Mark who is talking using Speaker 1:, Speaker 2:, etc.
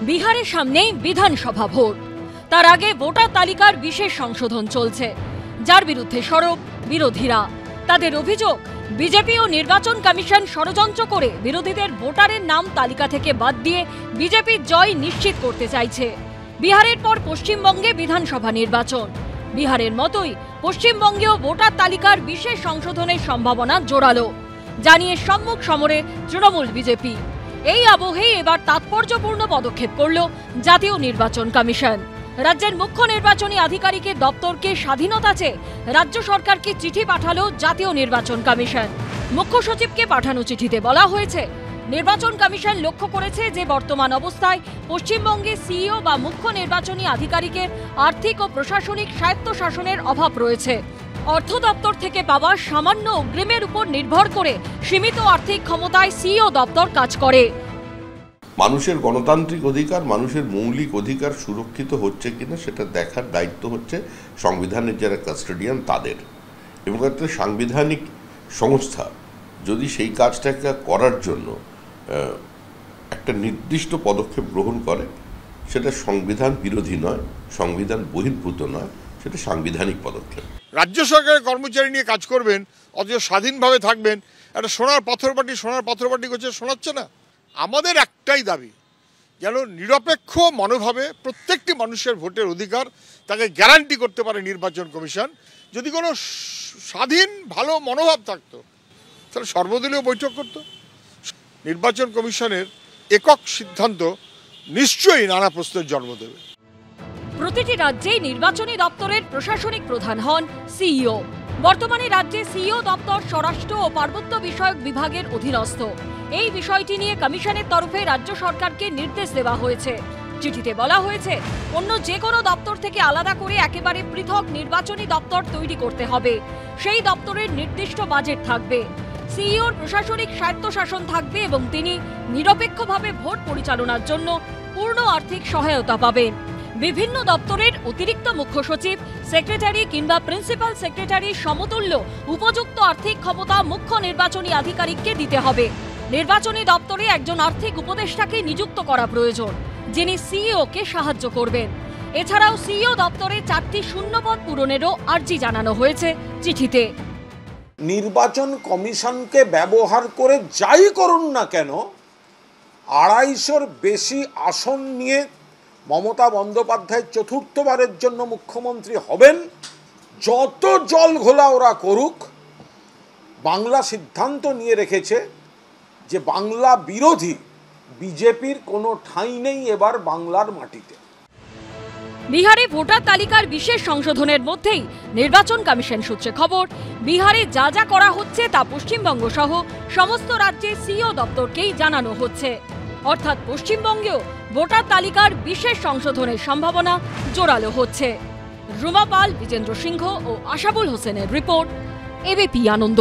Speaker 1: বিহারের সামনেই বিধানসভা ভোট, তার আগে ভোটার তালিকার বিশেষ সংশোধন চলছে, যার বিরুদ্ধে সরব বিরোধীরা। তাদের অভিযোগ, বিজেপি ও নির্বাচন কমিশন ষড়যন্ত্র করে বিরোধীদের ভোটারের নাম তালিকা থেকে বাদ দিয়ে বিজেপির জয় নিশ্চিত করতে চাইছে। বিহারের পর পশ্চিমবঙ্গে বিধানসভা নির্বাচন, বিহারের মতোই পশ্চিমবঙ্গেও ভোটার তালিকার বিশেষ সংশোধনের সম্ভাবনা জোরালো, জানিয়ে সম্মুখ সমরে তৃণমূল বিজেপি। এই আবহে এবার তাৎপর্যপূর্ণ পদক্ষেপ করল জাতীয় নির্বাচন কমিশন। রাজ্যের মুখ্য নির্বাচনী আধিকারিকের দপ্তরকে স্বাধীনতা চেয়ে রাজ্য সরকারকে চিঠি পাঠালো জাতীয় নির্বাচন কমিশন। মুখ্য সচিবকে পাঠানো চিঠিতে বলা হয়েছে, নির্বাচন কমিশন লক্ষ্য করেছে যে বর্তমান অবস্থায় পশ্চিমবঙ্গে সিইও বা মুখ্য নির্বাচনী আধিকারিকের আর্থিক ও প্রশাসনিক স্বায়ত্তশাসনের অভাব রয়েছে। অর্থ দপ্তর থেকে পাওয়া সামান্য অগ্রিমের উপর নির্ভর করে সীমিত আর্থিক ক্ষমতায় সিইও দপ্তর কাজ করে।
Speaker 2: মানুষের গণতান্ত্রিক অধিকার, মানুষের মৌলিক অধিকার সুরক্ষিত হচ্ছে কিনা সেটা দেখার দায়িত্ব হচ্ছে সংবিধানের যারা কাস্টোডিয়ান তাদের, এবং একটা সাংবিধানিক সংস্থা যদি সেই কাজটাকে করার জন্য একটা নির্দিষ্ট পদক্ষেপ গ্রহণ করে, সেটা সংবিধান বিরোধী নয়, সংবিধান বহির্ভূত নয়, সেটা সাংবিধানিক পদক্ষেপ।
Speaker 3: রাজ্য সরকারের কর্মচারী নিয়ে কাজ করবেন, অথচ স্বাধীনভাবে থাকবেন, একটা সোনার পাথরবাটি করছে, শোনাচ্ছে না। আমাদের একটাই দাবি, যেন নিরপেক্ষ মনোভাবে প্রত্যেকটি মানুষের ভোটের অধিকার তাকে গ্যারান্টি করতে পারে নির্বাচন কমিশন। যদি কোনো স্বাধীন ভালো মনোভাব থাকতো তাহলে সর্বদলীয় বৈঠক করত। নির্বাচন কমিশনের একক সিদ্ধান্ত নিশ্চয়ই নানা প্রশ্নের জন্ম দেবে।
Speaker 1: প্রতিটি রাজ্যেই নির্বাচনী দপ্তরের প্রশাসনিক প্রধান হন সিইও। বর্তমানে রাজ্যে সিইও দপ্তর স্বরাষ্ট্র ও পার্বত্য বিষয়ক বিভাগের অধীনস্থ। এই বিষয়টি নিয়ে কমিশনের তরফে রাজ্য সরকারকে নির্দেশ দেওয়া হয়েছে। চিঠিতে বলা হয়েছে, অন্য যে কোনো দপ্তর থেকে আলাদা করে একেবারে পৃথক নির্বাচনী দপ্তর তৈরি করতে হবে। সেই দপ্তরের নির্দিষ্ট বাজেট থাকবে, সিইওর প্রশাসনিক স্বায়ত্তশাসন থাকবে এবং তিনি নিরপেক্ষভাবে ভোট পরিচালনার জন্য পূর্ণ আর্থিক সহায়তা পাবেন। বিভিন্ন দপ্তরের অতিরিক্ত মুখ্য সচিব, সেক্রেটারি কিংবা প্রিন্সিপাল সেক্রেটারির সমতুল্য উপযুক্ত আর্থিক ক্ষমতা মুখ্য নির্বাচনী আধিকারিককে দিতে হবে। নির্বাচনী দপ্তরে একজন আর্থিক উপদেষ্টাকে নিযুক্ত করা প্রয়োজন, যিনি সিইওকে সাহায্য করবেন। এছাড়াও সিইও দপ্তরে 4টি শূন্যপদ পূরণেরও আর্জি জানানো হয়েছে চিঠিতে।
Speaker 4: নির্বাচন কমিশনকে ব্যবহার করে যাই করুন না কেন, 250-র বেশি আসন নিয়ে মমতা বন্দ্যোপাধ্যায় চতুর্থবারের জন্য মুখ্যমন্ত্রী হবেন। যত জল ঘোলা ওরা করুক, বাংলা সিদ্ধান্ত নিয়ে রেখেছে যে বাংলা বিরোধী বিজেপির কোনো ঠাঁই নেই এবার বাংলার মাটিতে।
Speaker 1: বিহারে ভোটার তালিকার বিশেষ সংশোধনের মধ্যেই নির্বাচন কমিশন সূত্রে খবর, বিহারে যা যা করা হচ্ছে তা পশ্চিমবঙ্গ সহ সমস্ত রাজ্যে সিইও দপ্তরকেই জানানো হচ্ছে। অর্থাৎ পশ্চিমবঙ্গেও ভোটার তালিকার বিশেষ সংশোধনের সম্ভাবনা জোরালো হচ্ছে। রুমা পাল, বিজেন্দ্র সিংহ ও আশাবুল হোসেনের রিপোর্ট, এবিপি আনন্দ।